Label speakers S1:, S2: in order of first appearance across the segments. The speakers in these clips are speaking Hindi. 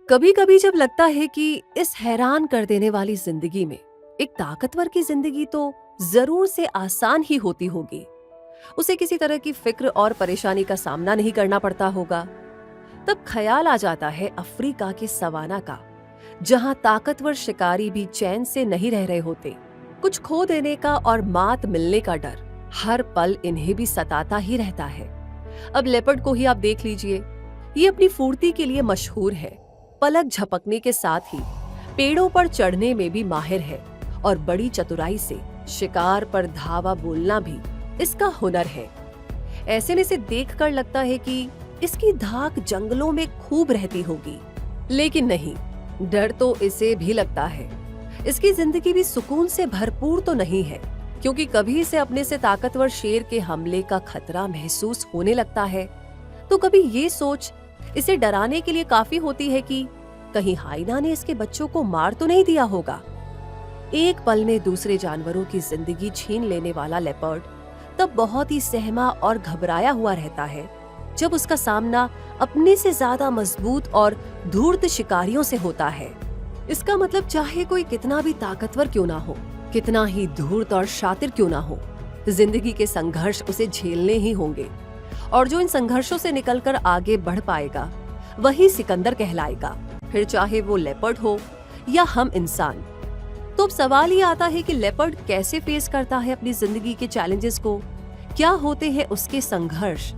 S1: कभी कभी जब लगता है कि इस हैरान कर देने वाली जिंदगी में एक ताकतवर की जिंदगी तो जरूर से आसान ही होती होगी। उसे किसी तरह की फिक्र और परेशानी का सामना नहीं करना पड़ता होगा। तब ख्याल आ जाता है अफ्रीका के सवाना का, जहां ताकतवर शिकारी भी चैन से नहीं रह रहे होते। कुछ खो देने का और मात मिलने का डर हर पल इन्हें भी सताता ही रहता है। अब लेपर्ड को ही आप देख लीजिए, ये अपनी फुर्ती के लिए मशहूर है। पलक झपकने के साथ ही पेड़ों पर चढ़ने में भी माहिर है और बड़ी चतुराई से शिकार पर धावा बोलना भी इसका हुनर है। ऐसे में से देखकर लगता है कि इसकी धाक जंगलों में खूब रहती होगी, लेकिन नहीं, डर तो इसे भी लगता है। इसकी जिंदगी भी सुकून से भरपूर तो नहीं है, क्योंकि कभी इसे अपने से ताकतवर शेर के हमले का खतरा महसूस होने लगता है, तो कभी ये सोच इसे डराने के लिए काफी होती है कि कहीं हाइना ने इसके बच्चों को मार तो नहीं दिया होगा। एक पल में दूसरे जानवरों की जिंदगी छीन लेने वाला लेपर्ड तब बहुत ही सहमा और घबराया हुआ रहता है जब उसका सामना अपने से ज्यादा मजबूत और धूर्त शिकारियों से होता है। इसका मतलब चाहे कोई कितना भी ताकतवर क्यों ना हो, कितना ही धूर्त और शातिर क्यों ना हो, जिंदगी के संघर्ष उसे झेलने ही होंगे, और जो इन संघर्षों से निकलकर आगे बढ़ पाएगा वही सिकंदर कहलाएगा, फिर चाहे वो लेपर्ड हो या हम इंसान। तो अब सवाल ये आता है कि लेपर्ड कैसे फेस करता है अपनी जिंदगी के चैलेंजेस को, क्या होते हैं उसके संघर्ष,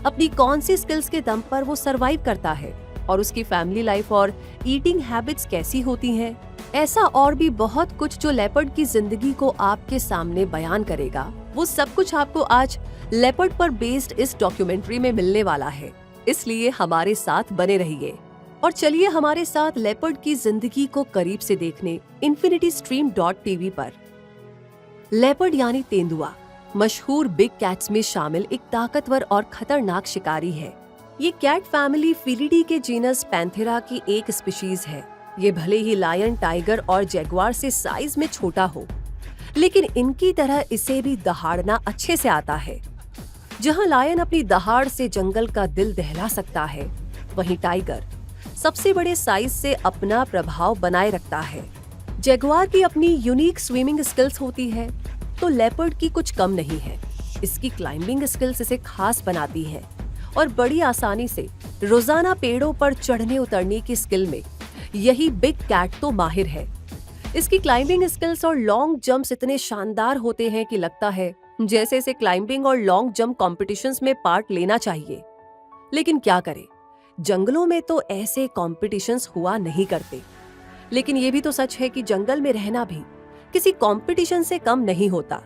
S1: अपनी कौन सी स्किल्स के दम पर वो सरवाइव करता है, और उसकी फैमिली लाइफ और ईटिंग हैबिट्स कैसी होती हैं। ऐसा और भी बहुत कुछ जो लेपर्ड की जिंदगी को आपके सामने बयान करेगा, वो सब कुछ आपको आज लेपर्ड पर बेस्ड इस डॉक्यूमेंट्री में मिलने वाला है। इसलिए हमारे साथ बने रहिए और चलिए हमारे साथ लेपर्ड की जिंदगी को करीब से देखने infinitystream.tv पर। लेपर्ड यानी तेंदुआ मशहूर बिग कैट्स में शामिल एक ताकतवर और खतरनाक शिकारी है। ये कैट फैमिली फीलिडी के जीनस पैंथेरा की एक स्पीशीज है। ये भले ही लायन, टाइगर और जैगुआर से साइज में छोटा हो, लेकिन इनकी तरह इसे भी दहाड़ना अच्छे से आता है। जहां लायन अपनी दहाड़ से जंगल का दिल दहला सकता है, वहीं टाइगर सबसे बड़े साइज से अपना प्रभाव बनाए रखता है। जैगुआर की अपनी यूनिक स्विमिंग स्किल्स होती है, तो लेपर्ड की कुछ कम नहीं है। इसकी क्लाइंबिंग स्किल्स इसे खास बनाती है और बड़ी आसानी से रोजाना पेड़ों पर चढ़ने उतरने की स्किल में यही बिग कैट तो माहिर है। इसकी क्लाइंबिंग स्किल्स और लॉन्ग जंप्स इतने शानदार होते हैं कि लगता है जैसे इसे क्लाइंबिंग और लॉन्ग जंप कॉम्पिटिशंस में पार्ट लेना चाहिए। लेकिन क्या करे, जंगलों में तो ऐसे कॉम्पिटिशंस हुआ नहीं करते। लेकिन ये भी तो सच है कि जंगल में रहना भी किसी कॉम्पिटिशन से कम नहीं होता।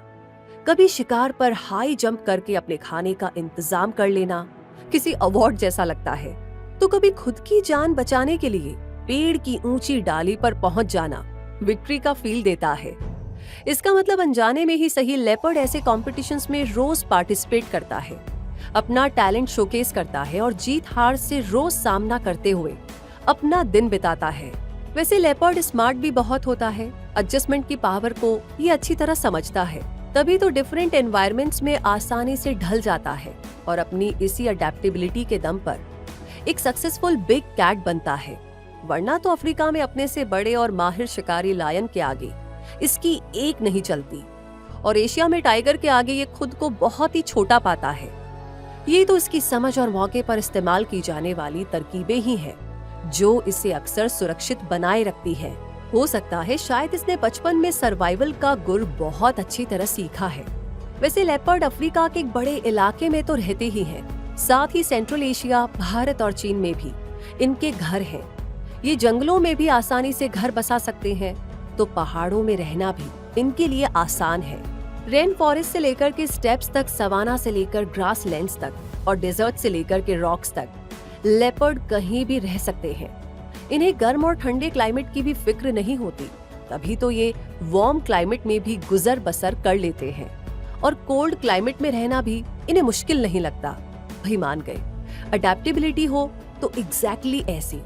S1: कभी शिकार पर हाई जंप करके अपने खाने का इंतजाम कर लेना किसी अवार्ड जैसा लगता है, तो कभी खुद की जान बचाने के लिए पेड़ की ऊंची डाली पर पहुंच जाना विक्ट्री का फील देता है। इसका मतलब अनजाने में ही सही, लेपर्ड ऐसे कॉम्पिटिशंस में रोज पार्टिसिपेट करता है, अपना टैलेंट शोकेस करता है और जीत हार से रोज सामना करते हुए अपना दिन बिताता है। वैसे लेपर्ड स्मार्ट भी बहुत होता है, एडजस्टमेंट की पावर को ये अच्छी तरह समझता है, तभी तो डिफरेंट एनवायरनमेंट्स में आसानी से ढल जाता है और अपनी इसी अडेप्टेबिलिटी के दम पर एक सक्सेसफुल बिग कैट बनता है। वरना तो अफ्रीका में अपने से बड़े और माहिर शिकारी लायन के आगे इसकी एक नहीं चलती, और एशिया में टाइगर के आगे ये खुद को बहुत ही छोटा पाता है। ये तो इसकी समझ और मौके पर इस्तेमाल की जाने वाली तरकीबें ही हैं जो इसे अक्सर सुरक्षित बनाए रखती है। हो सकता है शायद इसने बचपन में सर्वाइवल का गुर बहुत अच्छी तरह सीखा है। वैसे लेपर्ड अफ्रीका के एक बड़े इलाके में तो रहते ही हैं, साथ ही सेंट्रल एशिया, भारत और चीन में भी इनके घर हैं। ये जंगलों में भी आसानी से घर बसा सकते हैं, तो पहाड़ों में रहना भी इनके लिए आसान है। रेन फॉरेस्ट से लेकर के स्टेप्स तक, सवाना से लेकर ग्रास लैंड्स तक और डेजर्ट से लेकर के रॉक्स तक लेपर्ड कहीं भी रह सकते हैं। इन्हें गर्म और ठंडे क्लाइमेट की भी फिक्र नहीं होती, तभी तो ये वार्म क्लाइमेट में भी गुजर बसर कर लेते हैं, और कोल्ड क्लाइमेट में रहना भी इन्हें मुश्किल नहीं लगता। भाई मान गए, अडेप्टेबिलिटी हो तो एग्जैक्टली ऐसी।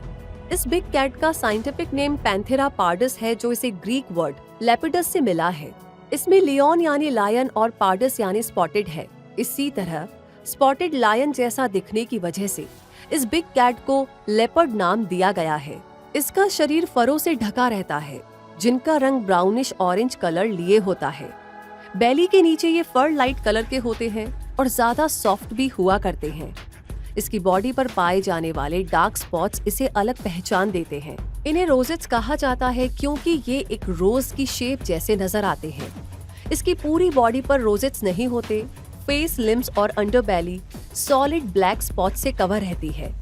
S1: इस बिग कैट का साइंटिफिक नेम पैंथेरा पार्डस है, जो इसे ग्रीक वर्ड लेपिडस से मिला है। इसमें लियोन यानी लायन और पार्डस यानी स्पॉटेड है। इसी तरह स्पॉटेड लायन जैसा दिखने की वजह से इस बिग कैट को लेपर्ड नाम दिया गया है। इसका शरीर फरों से ढका रहता है, जिनका रंग ब्राउनिश ऑरेंज कलर लिए होता है। बेली के नीचे ये फर लाइट कलर के होते हैं और ज्यादा सॉफ्ट भी हुआ करते हैं। इसकी बॉडी पर पाए जाने वाले डार्क स्पॉट्स इसे अलग पहचान देते हैं। इन्हें रोजेट्स कहा जाता है क्योंकि ये एक रोज की शेप जैसे नजर आते हैं। इसकी पूरी बॉडी पर रोजेट्स नहीं होते। फेस, लिम्स और अंडर बेली सॉलिड ब्लैक स्पॉट से कवर रहती है।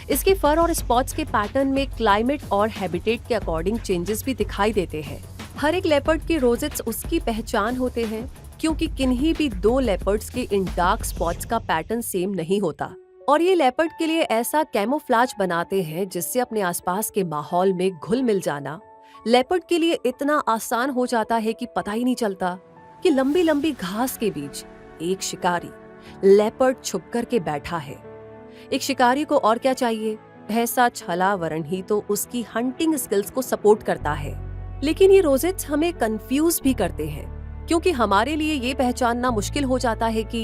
S1: इसके फर और स्पॉट्स के पैटर्न में क्लाइमेट और हैबिटेट के अकॉर्डिंग चेंजेस भी दिखाई देते हैं। हर एक लेपर्ड के रोजेट्स उसकी पहचान होते हैं क्योंकि किन्हीं भी दो लेपर्ड्स के इन डार्क स्पॉट्स का पैटर्न सेम नहीं होता और ये लेपर्ड के लिए ऐसा कैमोफ्लाज बनाते हैं जिससे अपने आसपास के माहौल में घुल मिल जाना लेपर्ड के लिए इतना आसान हो जाता है कि पता ही नहीं चलता कि लंबी लंबी घास के बीच एक शिकारी लेपर्ड छुप कर के बैठा है। एक शिकारी को और क्या चाहिए, ऐसा छलावरण ही तो उसकी हंटिंग स्किल्स को सपोर्ट करता है। लेकिन ये रोजेट्स हमें कंफ्यूज भी करते हैं क्योंकि हमारे लिए ये पहचानना मुश्किल हो जाता है कि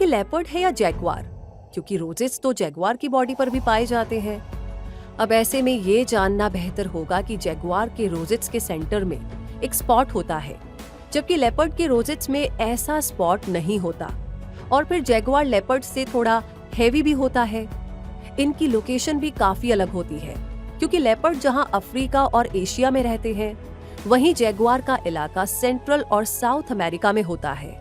S1: ये लेपर्ड है या जैगुआर, क्योंकि रोजेट्स तो जैगुआर की बॉडी पर भी पाए जाते हैं। अब ऐसे में ये जानना बेहतर होगा कि जैगुआर के रोजेट्स के सेंटर में एक स्पॉट होता है, जबकि लेपर्ड के रोजेट्स में ऐसा स्पॉट नहीं होता और फिर जैगुआर लेपर्ड से थोड़ा हेवी भी होता है। इनकी लोकेशन भी काफी अलग होती है क्योंकि लेपर्ड जहां अफ्रीका और एशिया में रहते हैं, वहीं जैगुआर का इलाका सेंट्रल और साउथ अमेरिका में होता है।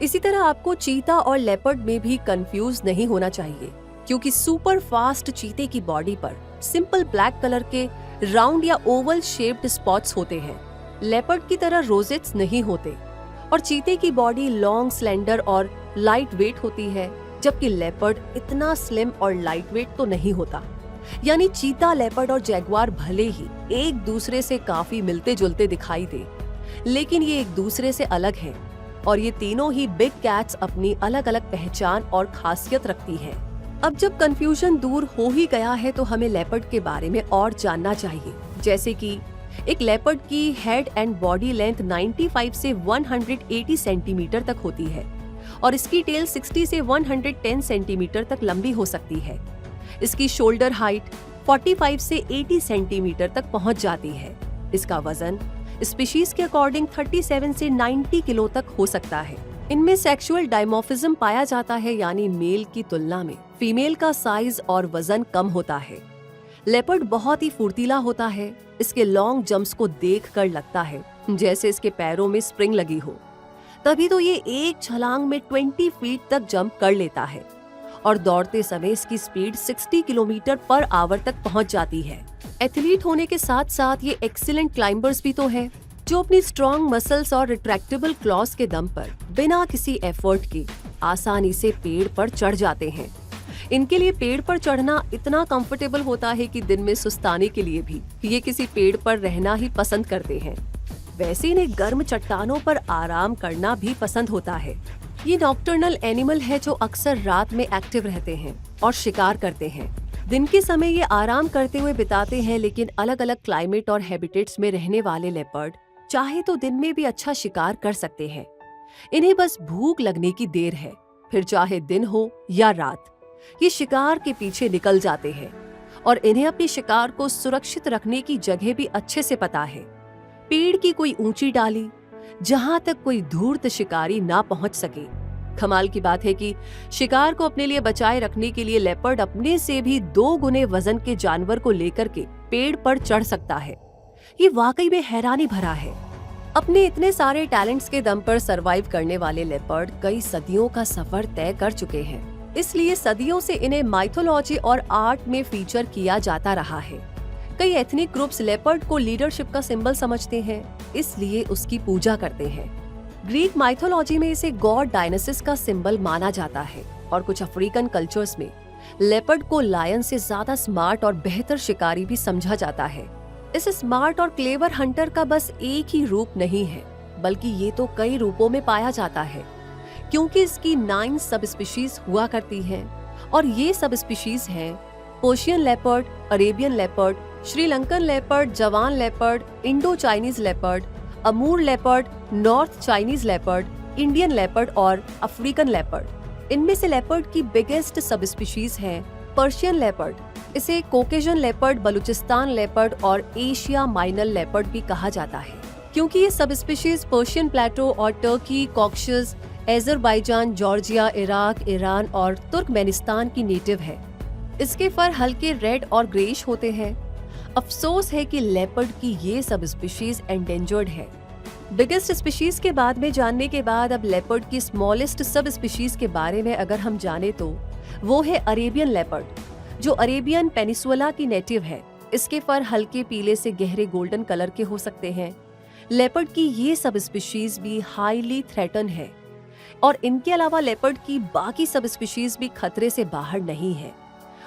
S1: इसी तरह आपको चीता और लेपर्ड में भी कंफ्यूज नहीं होना चाहिए क्योंकि सुपर फास्ट चीते की बॉडी पर सिंपल ब्लैक कलर के राउंड या ओवल शेप्ड स्पॉट्स होते हैं। लेपर्ड की तरह रोजेट्स नहीं होते और चीते की बॉडी लॉन्ग, स्लेंडर और लाइट वेट होती है, जबकि लेपर्ड इतना स्लिम और लाइट वेट तो नहीं होता। यानी चीता, लेपर्ड और जैगुआर भले ही एक दूसरे से काफी मिलते जुलते दिखाई दे, लेकिन ये एक दूसरे से अलग हैं और ये तीनों ही बिग कैट्स अपनी अलग अलग पहचान और खासियत रखती हैं। अब जब कंफ्यूजन दूर हो ही गया है तो हमें लेपर्ड के बारे में और जानना चाहिए, जैसे कि एक लेपर्ड की हेड एंड बॉडी लेंथ 95 से 180 सेंटीमीटर तक होती है और इसकी टेल 60 से 110 सेंटीमीटर तक लंबी हो सकती है। इसकी शोल्डर हाइट 45 से 80 सेंटीमीटर तक पहुंच जाती है। इसका वजन स्पीशीज के अकॉर्डिंग 37 से 90 किलो तक हो सकता है। इनमें सेक्सुअल डायमॉर्फिज्म पाया जाता है, यानी मेल की तुलना में फीमेल का साइज और वजन कम होता है। लेपर्ड बहुत ही फुर्तीला होता है। इसके लॉन्ग जंप्स को देखकर लगता है जैसे इसके पैरों में स्प्रिंग लगी हो। तभी तो ये एक छलांग में 20 फीट तक जंप कर लेता है और दौड़ते समय इसकी स्पीड 60 किलोमीटर पर आवर तक पहुंच जाती है। एथलीट होने के साथ साथ ये एक्सीलेंट क्लाइंबर्स भी तो है, जो अपनी स्ट्रॉन्ग मसल्स और रिट्रैक्टेबल क्लॉज के दम पर बिना किसी एफर्ट के आसानी से पेड़ पर चढ़ जाते हैं। इनके लिए पेड़ पर चढ़ना इतना कंफर्टेबल होता है कि दिन में सुस्ताने के लिए भी ये किसी पेड़ पर रहना ही पसंद करते हैं। वैसे इन्हें गर्म चट्टानों पर आराम करना भी पसंद होता है। ये नॉक्टर्नल एनिमल है जो अक्सर रात में एक्टिव रहते हैं और शिकार करते हैं। दिन के समय ये आराम करते हुए बिताते हैं, लेकिन अलग अलग क्लाइमेट और हैबिटेट्स में रहने वाले लेपर्ड चाहे तो दिन में भी अच्छा शिकार कर सकते हैं। इन्हें बस भूख लगने की देर है, फिर चाहे दिन हो या रात ये शिकार के पीछे निकल जाते हैं और इन्हें अपने शिकार को सुरक्षित रखने की जगह भी अच्छे से पता है। पेड़ की कोई ऊंची डाली जहां तक कोई धूर्त शिकारी ना पहुंच सके। कमाल की बात है कि शिकार को अपने लिए बचाए रखने के लिए लेपर्ड अपने से भी 2 गुने वजन के जानवर को लेकर के पेड़ पर चढ़ सकता है। ये वाकई में हैरानी भरा है। अपने इतने सारे टैलेंट्स के दम पर सरवाइव करने वाले लेपर्ड कई सदियों का सफर तय कर चुके हैं, इसलिए सदियों से इन्हें माइथोलॉजी और आर्ट में फीचर किया जाता रहा है। कई एथनिक ग्रुप्स लेपर्ड को लीडरशिप का सिंबल समझते हैं, इसलिए उसकी पूजा करते हैं। ग्रीक माइथोलॉजी में इसे गॉड डायनासिस का सिंबल माना जाता है और कुछ अफ्रीकन कल्चर्स में लेपर्ड को लायन से ज्यादा स्मार्ट और बेहतर शिकारी भी समझा जाता है। इस स्मार्ट और क्लेवर हंटर का बस एक ही रूप नहीं है, बल्कि ये तो कई रूपों में पाया जाता है, क्योंकि इसकी 9 सब स्पीशीज हुआ करती हैं और ये सब स्पीशीज हैं Persian leopard, Arabian leopard, Sri Lankan leopard, Javan leopard, Indo Chinese leopard, Amur leopard, North Chinese leopard, Indian leopard और अफ्रीकन लेपर्ड। इनमें से लेपर्ड की बिगेस्ट सब स्पीशीज है पर्शियन लेपर्ड, इसे कोकेजन लेपर्ड, बलूचिस्तान लेपर्ड और एशिया माइनर लेपर्ड भी कहा जाता है, क्योंकि ये सब स्पीशीज पर्शियन प्लेटो और Turkey, Caucasus, Azerbaijan, Georgia, Iraq, Iran और तुर्कमेनिस्तान की नेटिव है। इसके फर हल्के रेड और ग्रेइश होते हैं। अफसोस है कि लेपर्ड की ये सब स्पीशीज एंडेंजर्ड है। बिगेस्ट स्पीशीज के बाद में जानने के बाद अब लेपर्ड की स्मॉलेस्ट सब स्पीशीज के बारे में अगर हम जाने तो वो है अरेबियन लेपर्ड, जो अरेबियन पेनिसुला की नेटिव है। इसके फर हल्के पीले से गहरे गोल्डन कलर के हो सकते हैं। लेपर्ड की ये सब स्पीशीज भी हाईली थ्रेटन है और इनके अलावा लेपर्ड की बाकी सब स्पीशीज भी खतरे से बाहर नहीं है।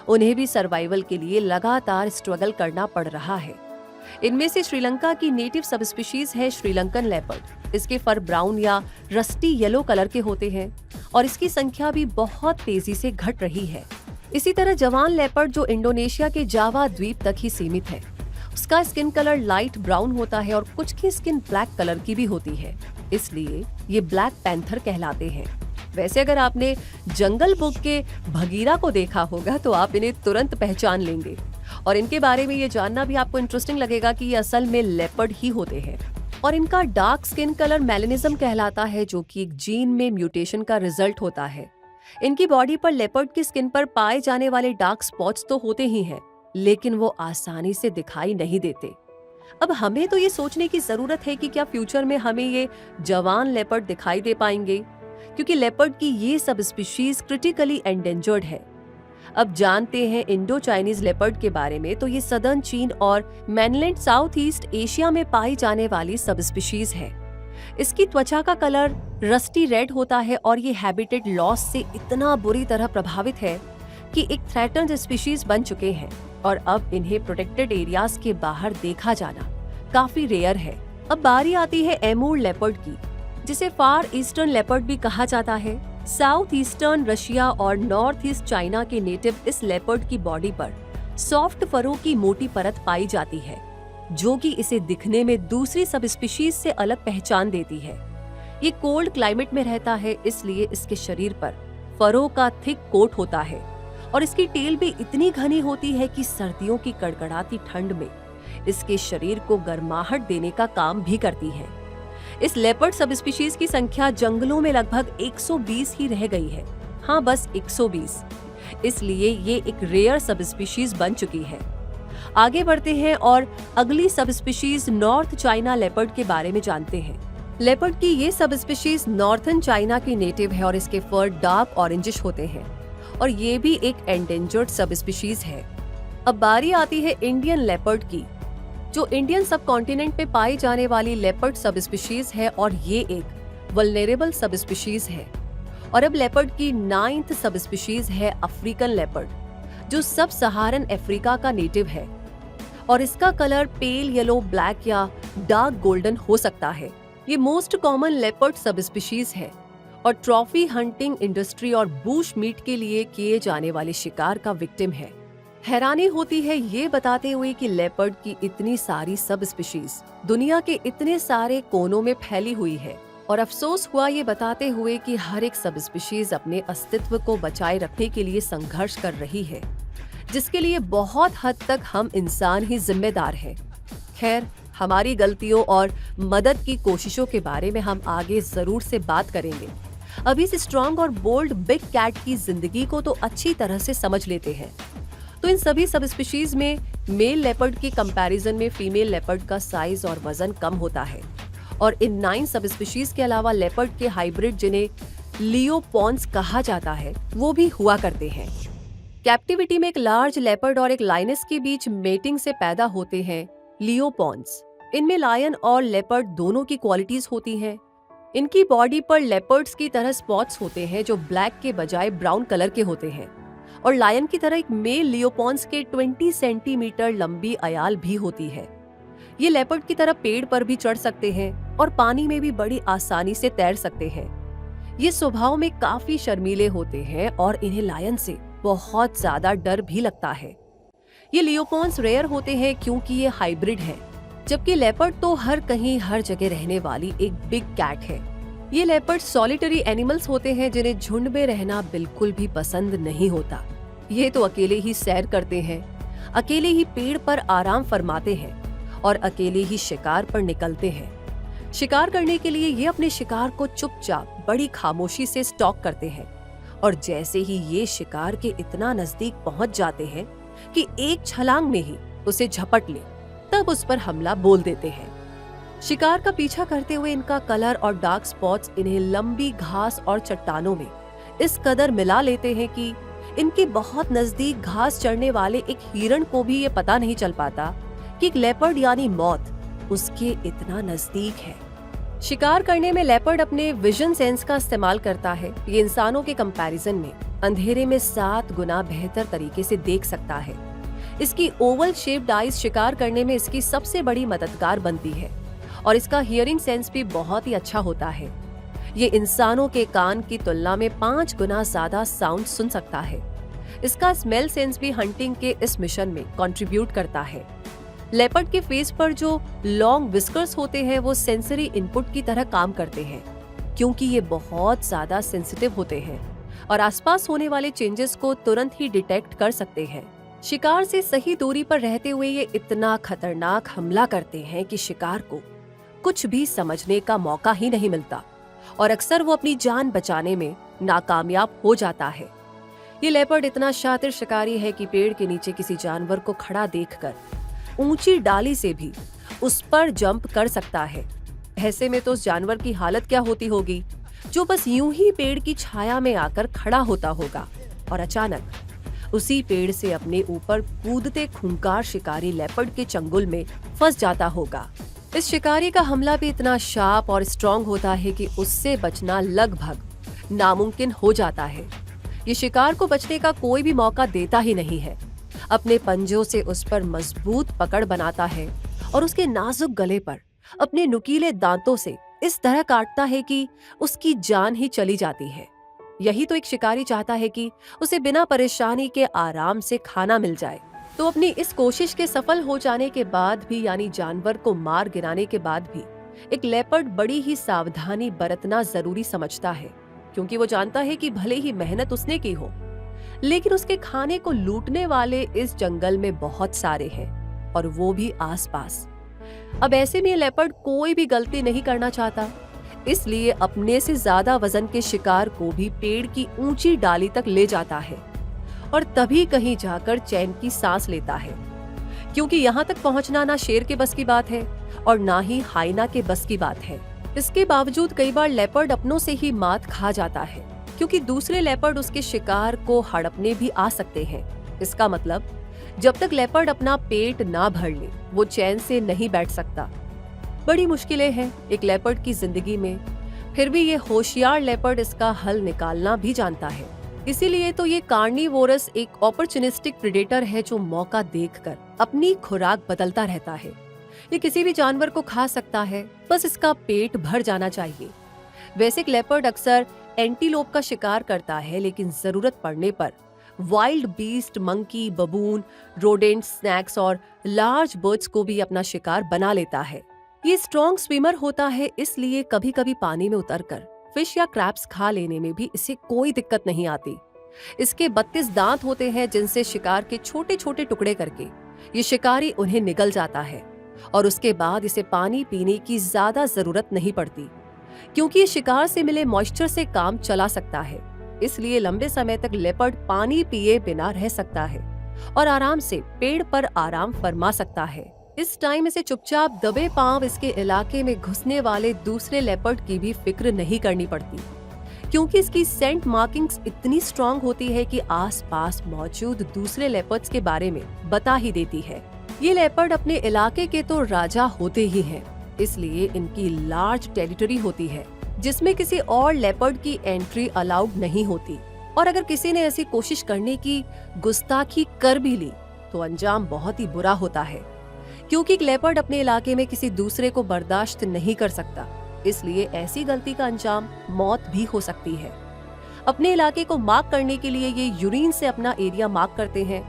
S1: उन्हें भी सर्वाइवल के लिए लगातार स्ट्रगल करना पड़ रहा है। इनमें से श्रीलंका की नेटिव सब स्पीशीज है श्रीलंकन लेपर्ड। इसके फर ब्राउन या रस्टी येलो कलर के होते हैं और इसकी संख्या भी बहुत तेजी से घट रही है। इसी तरह जवान लेपर्ड, जो इंडोनेशिया के जावा द्वीप तक ही सीमित है, उसका स्किन कलर लाइट ब्राउन होता है और कुछ की स्किन ब्लैक कलर की भी होती है, इसलिए ये ब्लैक पैंथर कहलाते हैं। वैसे अगर आपने जंगल बुक के भगीरा को देखा होगा तो आप इन्हें तुरंत पहचान लेंगे और इनके बारे में ये जानना भी आपको इंटरेस्टिंग लगेगा कि ये असल में लेपर्ड ही होते हैं और इनका डार्क स्किन कलर मेलेनिज्म कहलाता है, जो कि एक जीन में म्यूटेशन का रिजल्ट होता है। इनकी बॉडी पर लेपर्ड की स्किन पर पाए जाने वाले डार्क स्पॉट्स तो होते ही हैं, लेकिन वो आसानी से दिखाई नहीं देते। अब हमें तो ये सोचने की जरूरत है कि क्या फ्यूचर में हमें ये जवान लेपर्ड दिखाई दे पाएंगे, क्योंकि लेपर्ड की ये सब स्पीशीज क्रिटिकली एंडेंजर्ड है। अब जानते हैं इंडो चाइनीज लेपर्ड के बारे में। तो ये सदर्न चीन और मेनलैंड साउथ ईस्ट एशिया में पाई जाने वाली सब स्पीशीज है। इसकी त्वचा का कलर रस्टी रेड होता है और ये हैबिटेट लॉस से इतना बुरी तरह प्रभावित है कि एक थ्रेटन्ड स्पीशीज बन चुके हैं और अब इन्हें प्रोटेक्टेड एरियाज के बाहर देखा जाना काफी रेयर है। अब बारी आती है एमूर लेपर्ड की, जिसे फार ईस्टर्न लेपर्ड भी कहा जाता है। साउथ ईस्टर्न रशिया और नॉर्थ ईस्ट चाइना के नेटिव इस लेपर्ड की बॉडी पर सॉफ्ट फरों की मोटी परत पाई जाती है, जो कि इसे दिखने में दूसरी सब स्पीशीज से अलग पहचान देती है। ये कोल्ड क्लाइमेट में रहता है, इसलिए इसके शरीर पर फरों का थिक कोट होता है और इसकी टेल भी इतनी घनी होती है कि सर्दियों की कड़कड़ाती ठंड में इसके शरीर को गर्माहट देने का काम भी करती है। इस लेपर्ड सब स्पीशीज की संख्या जंगलों में लगभग 120 ही रह गई है। हाँ, बस 120। इसलिए ये एक रेयर सब स्पीशीज बन चुकी है। आगे बढ़ते हैं और अगली सब स्पीशीज नॉर्थ चाइना लेपर्ड के बारे में जानते हैं। लेपर्ड की ये सब स्पीशीज नॉर्थन चाइना की नेटिव है और इसके फर डार्क ऑरेंजिश होते हैं और ये भी एक एंडेंजर्ड सब स्पीशीज है। अब बारी आती है इंडियन लेपर्ड की, जो इंडियन सब कॉन्टिनेंट पे पाई जाने वाली लेपर्ड सब स्पीशीज है और ये एक वल्नरेबल सब स्पीशीज है। और अब लेपर्ड की 9th सब स्पीशीज है अफ्रीकन लेपर्ड, जो सब सहारन अफ्रीका का नेटिव है और इसका कलर पेल येलो, ब्लैक या डार्क गोल्डन हो सकता है। ये मोस्ट कॉमन लेपर्ड सब स्पीशीज है और ट्रॉफी हंटिंग इंडस्ट्री और बूश मीट के लिए किए जाने वाले शिकार का विक्टिम है। हैरानी होती है ये बताते हुए कि लेपर्ड की इतनी सारी सब स्पीशीज दुनिया के इतने सारे कोनों में फैली हुई है और अफसोस हुआ ये बताते हुए कि हर एक सब स्पीशीज अपने अस्तित्व को बचाए रखने के लिए संघर्ष कर रही है, जिसके लिए बहुत हद तक हम इंसान ही जिम्मेदार हैं। खैर, हमारी गलतियों और मदद की कोशिशों के बारे में हम आगे जरूर से बात करेंगे। अभी इस स्ट्रॉन्ग और बोल्ड बिग कैट की जिंदगी को तो अच्छी तरह से समझ लेते हैं। तो इन सभी सब स्पीशीज में मेल लेपर्ड की कंपैरिजन में फीमेल लेपर्ड का साइज और वजन कम होता है और इन 9 सब स्पीशीज के अलावा लेपर्ड के हाइब्रिड, जिन्हें लियोपॉन्स कहा जाता है, वो भी हुआ करते हैं। कैप्टिविटी में एक लार्ज लेपर्ड और एक लायनेस के बीच मेटिंग से पैदा होते हैं लियोपॉन्स। इनमें लायन और लेपर्ड दोनों की क्वालिटीज होती हैं। इनकी बॉडी पर लेपर्ड्स की तरह स्पॉट्स होते हैं जो ब्लैक के बजाय ब्राउन कलर के होते हैं और लायन की तरह एक मेल लियोपॉन्स के 20 सेंटीमीटर लंबी अयाल भी होती है। ये लेपर्ड की तरह पेड़ पर भी चढ़ सकते हैं और पानी में भी बड़ी आसानी से तैर सकते हैं। ये स्वभाव में काफी शर्मीले होते हैं और इन्हें लायन से बहुत ज्यादा डर भी लगता है। ये लियोपॉन्स रेयर होते हैं क्योंकि ये हाइब्रिड है, जबकि लेपर्ड तो हर कहीं हर जगह रहने वाली एक बिग कैट है। ये लेपर्ड सॉलिटरी एनिमल्स होते हैं जिन्हें झुंड में रहना बिल्कुल भी पसंद नहीं होता। ये तो अकेले ही सैर करते हैं अकेले ही पेड़ पर आराम फरमाते हैं और अकेले ही शिकार पर निकलते हैं। शिकार करने के लिए ये अपने शिकार को चुपचाप बड़ी खामोशी से स्टॉक करते हैं और जैसे ही ये शिकार के इतना नजदीक पहुंच जाते हैं कि एक छलांग में ही उसे झपट ले, तब उस पर हमला बोल देते हैं। शिकार का पीछा करते हुए इनका कलर और डार्क स्पॉट्स इन्हें लंबी घास और चट्टानों में इस कदर मिला लेते हैं कि इनके बहुत नजदीक घास चढ़ने वाले एक हिरण को भी ये पता नहीं चल पाता कि एक लेपर्ड यानी मौत उसके इतना नजदीक है। शिकार करने में लेपर्ड अपने विजन सेंस का इस्तेमाल करता है। ये इंसानों के कंपैरिजन में अंधेरे में 7 गुना बेहतर तरीके से देख सकता है। इसकी ओवल शेप्ड आईज शिकार करने में इसकी सबसे बड़ी मददगार बनती है और इसका हियरिंग सेंस भी बहुत ही अच्छा होता है। ये इंसानों के कान की तुलना में 5 गुना ज्यादा साउंड सुन सकता है। इसका स्मेल सेंस भी हंटिंग के इस मिशन में कंट्रीब्यूट करता है। लेपर्ड के फेस पर जो लॉन्ग विस्कर्स होते हैं वो सेंसरी इनपुट की तरह काम करते हैं, क्योंकि ये बहुत ज्यादा सेंसिटिव होते हैं और आसपास होने वाले चेंजेस को तुरंत ही डिटेक्ट कर सकते हैं। शिकार से सही दूरी पर रहते हुए ये इतना खतरनाक हमला करते हैं कि शिकार को कुछ भी समझने का मौका ही नहीं मिलता और अक्सर वो अपनी जान बचाने में नाकामयाब हो जाता है। ये लेपर्ड इतना शातिर शिकारी है कि पेड़ के नीचे किसी जानवर को खड़ा देखकर ऊंची डाली से भी उस पर जंप कर सकता है। ऐसे में तो उस जानवर की हालत क्या होती होगी जो बस यूं ही पेड़ की छाया में आकर खड़ा होता होगा और अचानक उसी पेड़ से अपने ऊपर कूदते खूंखार शिकारी लेपर्ड के चंगुल में फंस जाता होगा। इस शिकारी का हमला भी इतना शार्प और स्ट्रॉन्ग होता है कि उससे बचना लगभग नामुमकिन हो जाता है। ये शिकार को बचने का कोई भी मौका देता ही नहीं है। अपने पंजों से उस पर मजबूत पकड़ बनाता है और उसके नाजुक गले पर अपने नुकीले दांतों से इस तरह काटता है कि उसकी जान ही चली जाती है। यही तो एक शिकारी चाहता है कि उसे बिना परेशानी के आराम से खाना मिल जाए। तो अपनी इस कोशिश के सफल हो जाने के बाद भी, यानी जानवर को मार गिराने के बाद भी, एक लेपर्ड बड़ी ही सावधानी बरतना जरूरी समझता है, क्योंकि वो जानता है कि भले ही मेहनत उसने की हो, लेकिन उसके खाने को लूटने वाले इस जंगल में बहुत सारे हैं और वो भी आसपास। अब ऐसे में लेपर्ड कोई भी गलती नहीं करना चाहता, इसलिए अपने से ज्यादा वजन के शिकार को भी पेड़ की ऊंची डाली तक ले जाता है और तभी कहीं जाकर चैन की सांस लेता है, क्योंकि यहाँ तक पहुँचना ना शेर के बस की बात है और ना ही हाइना के बस की बात है। इसके बावजूद कई बार लेपर्ड अपनों से ही मात खा जाता है, क्योंकि दूसरे लेपर्ड उसके शिकार को हड़पने भी आ सकते हैं। इसका मतलब जब तक लेपर्ड अपना पेट ना भर ले वो चैन से नहीं बैठ सकता। बड़ी मुश्किलें हैं एक लेपर्ड की जिंदगी में, फिर भी ये होशियार लेपर्ड इसका हल निकालना भी जानता है। इसीलिए तो ये कार्निवोरस एक ऑपर्चुनिस्टिक प्रेडेटर है जो मौका देखकर अपनी खुराक बदलता रहता है। ये किसी भी जानवर को खा सकता है, बस इसका पेट भर जाना चाहिए। वैसे लेपर्ड अक्सर एंटीलोप का शिकार करता है, लेकिन जरूरत पड़ने पर wild beast, monkey, बबून, rodent, snacks और लार्ज बर्ड्स को भी अपना शिकार बना लेता है। ये स्ट्रॉन्ग स्विमर होता है, इसलिए कभी कभी पानी में उतरकर फिश या क्रैब्स खा लेने में भी इसे कोई दिक्कत नहीं आती। इसके 32 दांत होते हैं जिनसे शिकार के छोटे छोटे टुकड़े करके ये शिकारी उन्हें निगल जाता है और उसके बाद इसे पानी पीने की ज्यादा जरूरत नहीं पड़ती, क्योंकि ये शिकार से मिले मॉइस्चर से काम चला सकता है। इसलिए लंबे समय तक लेपर्ड पानी पिए बिना रह सकता है और आराम से पेड़ पर आराम फरमा सकता है। इस टाइम इसे चुपचाप दबे पांव इसके इलाके में घुसने वाले दूसरे लेपर्ड की भी फिक्र नहीं करनी पड़ती, क्योंकि इसकी सेंट मार्किंग्स इतनी स्ट्रॉन्ग होती है कि आसपास मौजूद दूसरे लेपर्ड्स के बारे में बता ही देती है। ये लेपर्ड अपने इलाके के तो राजा होते ही हैं, इसलिए इनकी लार्ज टेरिटरी होती है जिसमें किसी और लेपर्ड की एंट्री अलाउड नहीं होती। और अगर किसी ने ऐसी कोशिश करने की गुस्ताखी कर भी ली तो अंजाम बहुत ही बुरा होता है, क्योंकि लेपर्ड अपने इलाके में किसी दूसरे को बर्दाश्त नहीं कर सकता। इसलिए ऐसी गलती का अंजाम मौत भी हो सकती है। अपने इलाके को मार्क करने के लिए ये यूरिन से अपना एरिया मार्क करते हैं,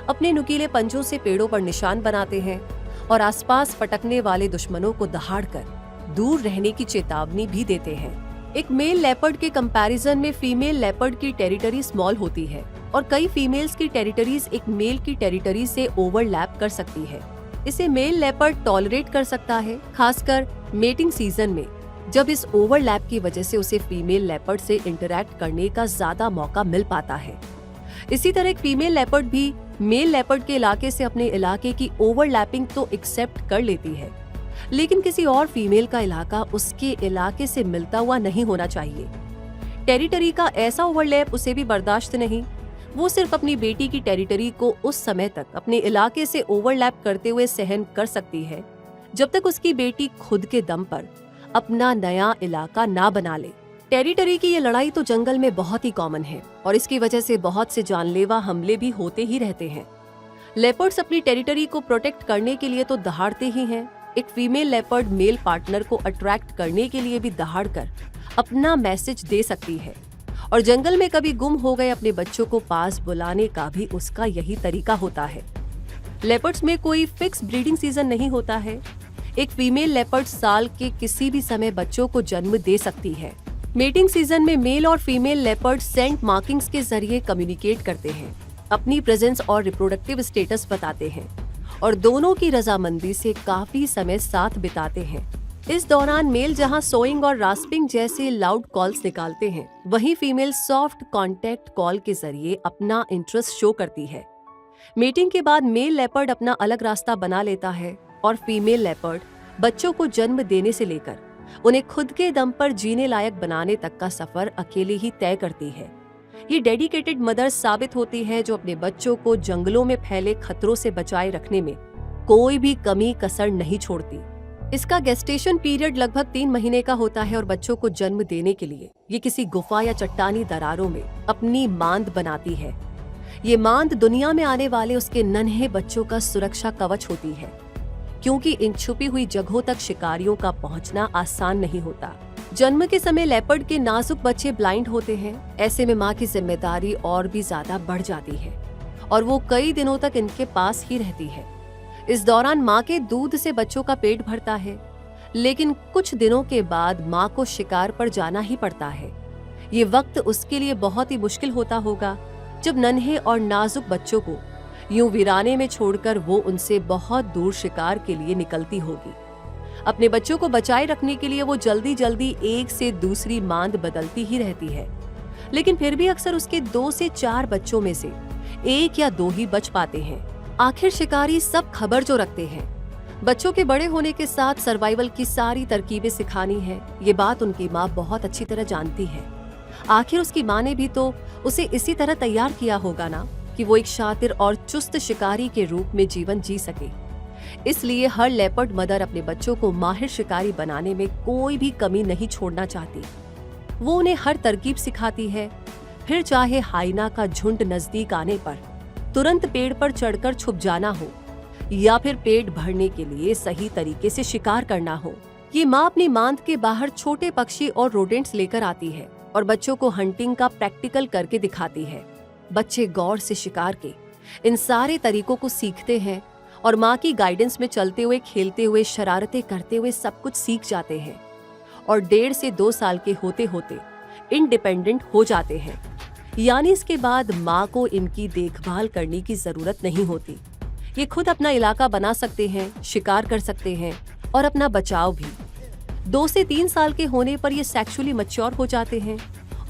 S1: अपने नुकीले पंजों से पेड़ों पर निशान बनाते हैं और आसपास पटकने वाले दुश्मनों को दहाड़कर दूर रहने की चेतावनी भी देते हैं। एक मेल लेपर्ड के कंपैरिजन में फीमेल लेपर्ड की टेरिटरी स्मॉल होती है, और कई फीमेल्स की टेरिटरीज एक मेल की टेरिटरी से ओवरलैप कर सकती है। इसे मेल लेपर्ड टॉलरेट कर सकता है, खासकर मेटिंग सीजन में, जब इस ओवरलैप की वजह से उसे फीमेल लेपर्ड से इंटरैक्ट करने का ज्यादा मौका मिल पाता है। इसी तरह एक फीमेल लेपर्ड भी मेल लेपर्ड के इलाके से अपने इलाके की ओवरलैपिंग तो एक्सेप्ट कर लेती है, लेकिन किसी और फीमेल का इलाका उसके इलाके से मिलता हुआ नहीं होना चाहिए। टेरिटरी का ऐसा ओवरलैप उसे भी बर्दाश्त नहीं। वो सिर्फ अपनी बेटी की टेरिटरी को उस समय तक अपने इलाके से ओवरलैप करते हुए सहन कर सकती है जब तक उसकी बेटी खुद के दम पर अपना नया इलाका ना बना ले। टेरिटरी की ये लड़ाई तो जंगल में बहुत ही कॉमन है और इसकी वजह से बहुत से जानलेवा हमले भी होते ही रहते हैं। लेपर्ड्स अपनी टेरिटरी को प्रोटेक्ट करने के लिए तो दहाड़ते ही हैं। एक फीमेल लेपर्ड मेल पार्टनर को अट्रैक्ट करने के लिए भी दहाड़ कर अपना मैसेज दे सकती है, और जंगल में कभी गुम हो गए अपने बच्चों को पास बुलाने का भी उसका यही तरीका होता है। लेपर्ड्स में कोई फिक्स ब्रीडिंग सीजन नहीं होता है। एक फीमेल लेपर्ड साल के किसी भी समय बच्चों को जन्म दे सकती है। मेटिंग सीजन में मेल और फीमेल लेपर्ड सेंट मार्किंग्स के जरिए कम्युनिकेट करते हैं, अपनी प्रेजेंस और रिप्रोडक्टिव स्टेटस बताते हैं और दोनों की रजामंदी से काफी समय साथ बिताते हैं। इस दौरान मेल जहां सोइंग और रास्पिंग जैसे लाउड कॉल्स निकालते हैं, वहीं फीमेल सॉफ्ट कॉन्टैक्ट कॉल के जरिए अपना इंटरेस्ट शो करती है। मीटिंग के बाद मेल लेपर्ड अपना अलग रास्ता बना लेता है और फीमेल लेपर्ड बच्चों को जन्म देने से लेकर उन्हें खुद के दम पर जीने लायक बनाने तक का सफर अकेले ही तय करती है। ये डेडिकेटेड मदर साबित होती है जो अपने बच्चों को जंगलों में फैले खतरों से बचाए रखने में कोई भी कमी कसर नहीं छोड़ती। इसका गेस्टेशन पीरियड लगभग 3 महीने का होता है और बच्चों को जन्म देने के लिए ये किसी गुफा या चट्टानी दरारों में अपनी मांद बनाती है। ये मांद दुनिया में आने वाले उसके नन्हे बच्चों का सुरक्षा कवच होती है, क्योंकि इन छुपी हुई जगहों तक शिकारियों का पहुंचना आसान नहीं होता। जन्म के समय लेपर्ड के नाजुक बच्चे ब्लाइंड होते हैं। ऐसे में माँ की जिम्मेदारी और भी ज्यादा बढ़ जाती है और वो कई दिनों तक इनके पास ही रहती है। इस दौरान माँ के दूध से बच्चों का पेट भरता है, लेकिन कुछ दिनों के बाद माँ को शिकार पर जाना ही पड़ता है। ये वक्त उसके लिए बहुत ही मुश्किल होता होगा जब नन्हे और नाजुक बच्चों को यूं वीराने में छोड़कर वो उनसे बहुत दूर शिकार के लिए निकलती होगी। अपने बच्चों को बचाए रखने के लिए वो जल्दी जल्दी एक से दूसरी मांद बदलती ही रहती है, लेकिन फिर भी अक्सर उसके 2 से 4 बच्चों में से 1 या 2 ही बच पाते हैं। आखिर शिकारी सब खबर जो रखते हैं। बच्चों के बड़े होने के साथ सर्वाइवल की सारी तरकीबें सिखानी है, ये बात उनकी माँ बहुत अच्छी तरह जानती है। आखिर उसकी माँ ने भी तो उसे इसी तरह तैयार किया होगा ना, कि वो एक शातिर और चुस्त शिकारी के रूप में जीवन जी सके। इसलिए हर लेपर्ड मदर अपने बच्चों को माहिर शिकारी बनाने में कोई भी कमी नहीं छोड़ना चाहती। वो उन्हें हर तरकीब सिखाती है, फिर चाहे हाइना का झुंड नजदीक आने पर तुरंत पेड़ पर चढ़कर छुप जाना हो या फिर पेट भरने के लिए सही तरीके से शिकार करना हो। ये माँ अपनी मांद के बाहर छोटे पक्षी और रोडेंट्स लेकर आती है और बच्चों को हंटिंग का प्रैक्टिकल करके दिखाती है। बच्चे गौर से शिकार के इन सारे तरीकों को सीखते हैं और माँ की गाइडेंस में चलते हुए, खेलते हुए, शरारतें करते हुए सब कुछ सीख जाते हैं और 1.5 से 2 साल के होते होते इंडिपेंडेंट हो जाते हैं। यानी इसके बाद माँ को इनकी देखभाल करने की जरूरत नहीं होती। ये खुद अपना इलाका बना सकते हैं, शिकार कर सकते हैं और अपना बचाव भी। 2 से 3 साल के होने पर ये सेक्सुअली मैच्योर हो जाते हैं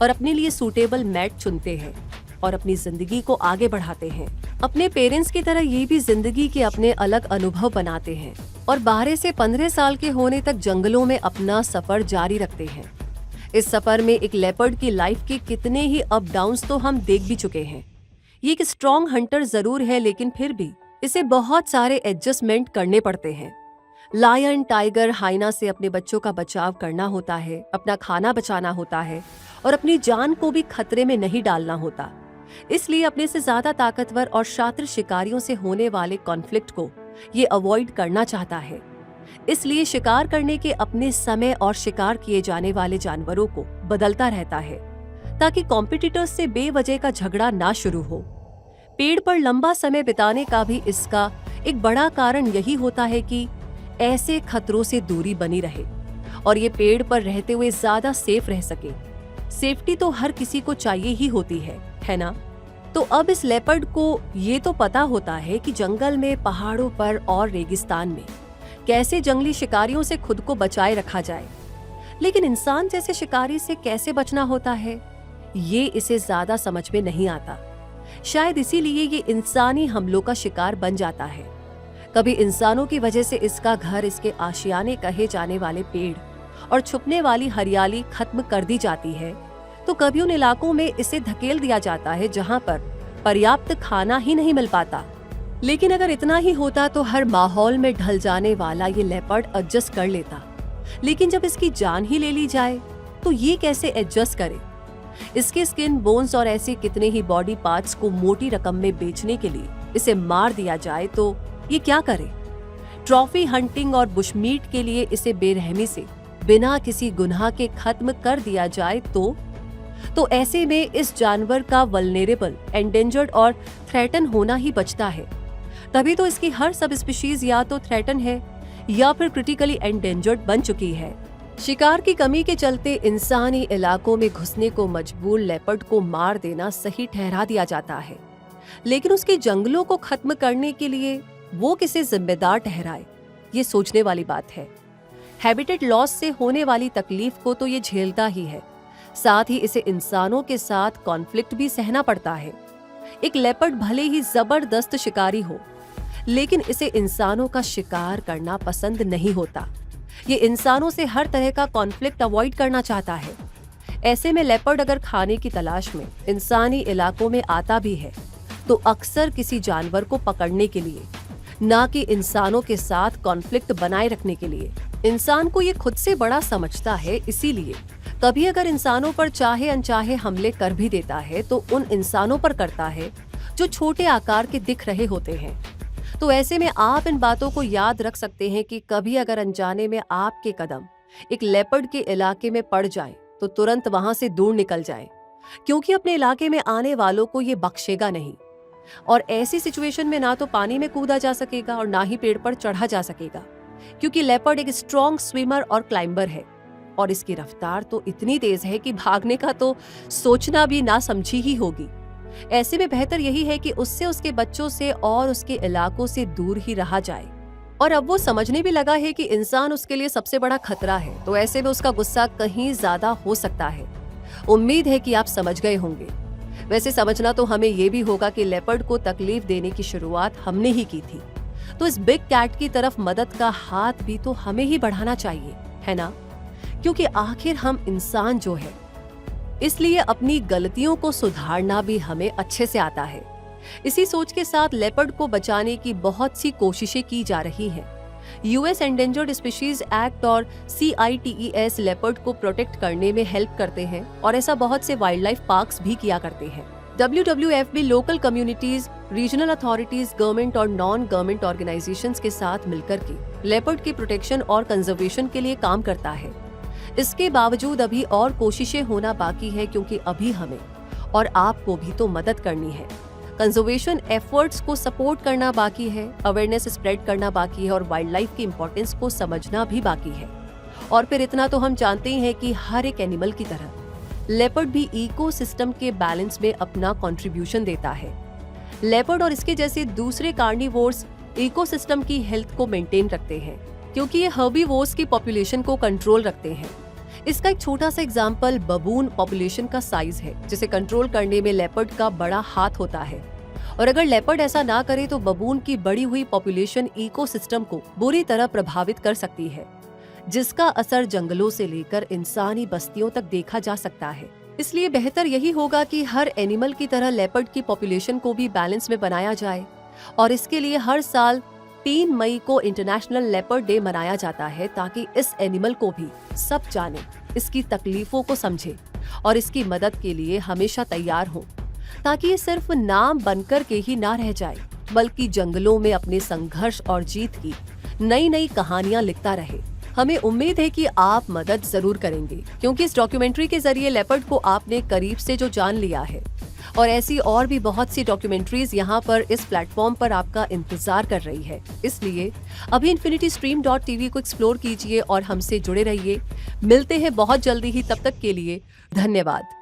S1: और अपने लिए सूटेबल मैट चुनते हैं और अपनी जिंदगी को आगे बढ़ाते हैं। अपने पेरेंट्स की तरह ये भी जिंदगी के अपने अलग अनुभव बनाते हैं और 12 से 15 साल के होने तक जंगलों में अपना सफर जारी रखते हैं। इस सफर में एक लेपर्ड की लाइफ के कितने ही अप डाउन्स तो हम देख भी चुके हैं। ये एक स्ट्रॉन्ग हंटर जरूर है, लेकिन फिर भी इसे बहुत सारे एडजस्टमेंट करने पड़ते हैं। लायन, टाइगर, हाइना से अपने बच्चों का बचाव करना होता है, अपना खाना बचाना होता है और अपनी जान को भी खतरे में नहीं डालना होता। इसलिए अपने से ज्यादा ताकतवर और शातिर शिकारियों से होने वाले कॉन्फ्लिक्ट को ये अवॉइड करना चाहता है। इसलिए शिकार करने के अपने समय और शिकार किए जाने वाले जानवरों को बदलता रहता है, ताकि कॉम्पिटिटर्स से बेवजह का झगड़ा ना शुरू हो। पेड़ पर लंबा समय बिताने का भी इसका एक बड़ा कारण यही होता है कि ऐसे खतरों से दूरी बनी रहे और ये पेड़ पर रहते हुए ज्यादा सेफ रह सके। सेफ्टी तो हर किसी को चाहिए ही होती है ना? तो अब इस लेपर्ड को ये तो पता होता है कि जंगल में, पहाड़ों पर और रेगिस्तान में कैसे जंगली शिकारियों से खुद को बचाए रखा जाए, लेकिन इंसान जैसे शिकारी से कैसे बचना होता है, ये इसे ज्यादा समझ में नहीं आता। शायद इसीलिए ये इंसानी हमलों का शिकार बन जाता है। कभी इंसानों की वजह से इसका घर, इसके आशियाने कहे जाने वाले पेड़ और छुपने वाली हरियाली खत्म कर दी जाती है, तो कभी उन इलाकों में इसे धकेल दिया जाता है जहां पर पर्याप्त खाना ही नहीं मिल पाता। लेकिन अगर इतना ही होता तो हर माहौल में ढल जाने वाला ये लेपर्ड एडजस्ट कर लेता। लेकिन जब इसकी जान ही ले ली जाए तो ये कैसे एडजस्ट करे? इसके स्किन, बोन्स और ऐसे कितने ही बॉडी पार्ट्स को मोटी रकम में बेचने के लिए इसे मार दिया जाए तो ये क्या करे? ट्रॉफी हंटिंग और बुशमीट के लिए इसे बेरहमी से बिना किसी गुनाह के खत्म कर दिया जाए तो ऐसे में इस जानवर का वल्नरेबल, एंडेंजर्ड और थ्रेटन होना ही बचता है। तभी तो इसकी हर सब स्पीशीज या तो थ्रेटन है या फिर क्रिटिकली एंडेंजर्ड बन चुकी है। शिकार की कमी के चलते इंसानी इलाकों में घुसने को मजबूर लेपर्ड को मार देना सही ठहरा दिया जाता है, लेकिन उसके जंगलों को खत्म करने के लिए वो किसे जिम्मेदार ठहराए, ये सोचने वाली बात है। हैबिटेट लॉस से होने वाली तकलीफ को तो ये झेलता ही है, साथ ही इसे इंसानों के साथ कॉन्फ्लिक्ट भी सहना पड़ता है। एक लेपर्ड भले ही जबरदस्त शिकारी हो, लेकिन इसे इंसानों का शिकार करना पसंद नहीं होता। ये इंसानों से हर तरह का कॉन्फ्लिक्ट अवॉइड करना चाहता है। ऐसे में लेपर्ड अगर खाने की तलाश में इंसानी इलाकों में आता भी है तो अक्सर किसी जानवर को पकड़ने के लिए, ना कि इंसानों के साथ कॉन्फ्लिक्ट बनाए रखने के लिए। इंसान को ये खुद से बड़ा समझता है, इसीलिए कभी अगर इंसानों पर चाहे अनचाहे हमले कर भी देता है तो उन इंसानों पर करता है जो छोटे आकार के दिख रहे होते हैं। तो ऐसे में आप इन बातों को याद रख सकते हैं कि कभी अगर अनजाने में आपके कदम एक लेपर्ड के इलाके में पड़ जाए तो तुरंत वहां से दूर निकल जाए, क्योंकि अपने इलाके में आने वालों को ये बख्शेगा नहीं। और ऐसी सिचुएशन में ना तो पानी में कूदा जा सकेगा और ना ही पेड़ पर चढ़ा जा सकेगा, क्योंकि लेपर्ड एक स्ट्रॉन्ग स्विमर और क्लाइंबर है और इसकी रफ्तार तो इतनी तेज है कि भागने का तो सोचना भी ना समझी ही होगी। ऐसे में बेहतर यही है कि उससे, उसके बच्चों से और उसके इलाकों से दूर ही रहा जाए। और अब वो समझने भी लगा है कि इंसान उसके लिए सबसे बड़ा खतरा है, तो ऐसे में उसका गुस्सा कहीं ज्यादा हो सकता है। उम्मीद है कि आप समझ गए होंगे। वैसे समझना तो हमें ये भी होगा कि लेपर्ड को तकलीफ देने की शुरुआत हमने ही की थी, तो इस बिग कैट की तरफ मदद का हाथ भी तो हमें ही बढ़ाना चाहिए, है ना? क्योंकि आखिर हम इंसान जो है, इसलिए अपनी गलतियों को सुधारना भी हमें अच्छे से आता है। इसी सोच के साथ लेपर्ड को बचाने की बहुत सी कोशिशें की जा रही हैं। यूएस एंडेंजर्ड स्पीशीज एक्ट और CITES लेपर्ड को प्रोटेक्ट करने में हेल्प करते हैं और ऐसा बहुत से वाइल्ड लाइफ पार्क्स भी किया करते हैं। WWF भी local communities, regional authorities, government और नॉन गवर्नमेंट ऑर्गेनाइजेशंस के साथ मिलकर के लेपर्ड की प्रोटेक्शन और कंजर्वेशन के लिए काम करता है। इसके बावजूद अभी और कोशिशें होना बाकी है, क्योंकि अभी हमें और आपको भी तो मदद करनी है। कंजर्वेशन एफर्ट्स को सपोर्ट करना बाकी है, अवेयरनेस स्प्रेड करना बाकी है और वाइल्ड लाइफ की इंपॉर्टेंस को समझना भी बाकी है। और फिर इतना तो हम जानते ही हैं कि हर एक एनिमल की तरह लेपर्ड भी इकोसिस्टम के बैलेंस में अपना कंट्रीब्यूशन देता है। लेपर्ड और इसके जैसे दूसरे कार्निवोर्स इकोसिस्टम की हेल्थ को मेंटेन रखते हैं, क्योंकि ये हर्बीवोर्स की पॉपुलेशन को कंट्रोल रखते हैं। इसका एक छोटा सा एग्जाम्पल बबून पॉपुलेशन का साइज है, जिसे कंट्रोल करने में लेपर्ड का बड़ा हाथ होता है। और अगर लेपर्ड ऐसा ना करे तो बबून की बढ़ी हुई पॉपुलेशन इकोसिस्टम को बुरी तरह प्रभावित कर सकती है, जिसका असर जंगलों से लेकर इंसानी बस्तियों तक देखा जा सकता है। इसलिए बेहतर यही होगा कि हर एनिमल की तरह लेपर्ड की पॉपुलेशन को भी बैलेंस में बनाया जाए। और इसके लिए हर साल 3 मई को इंटरनेशनल लेपर्ड डे मनाया जाता है, ताकि इस एनिमल को भी सब जाने, इसकी तकलीफों को समझे और इसकी मदद के लिए हमेशा तैयार हो, ताकि ये सिर्फ नाम बनकर के ही ना रह जाए, बल्कि जंगलों में अपने संघर्ष और जीत की नई नई कहानियां लिखता रहे। हमें उम्मीद है कि आप मदद जरूर करेंगे, क्योंकि इस डॉक्यूमेंट्री के जरिए लेपर्ड को आपने करीब से जो जान लिया है, और ऐसी और भी बहुत सी डॉक्यूमेंट्रीज यहाँ पर इस प्लेटफॉर्म पर आपका इंतजार कर रही है। इसलिए अभी infinitystream.tv को एक्सप्लोर कीजिए और हमसे जुड़े रहिए। मिलते हैं बहुत जल्दी ही, तब तक के लिए धन्यवाद।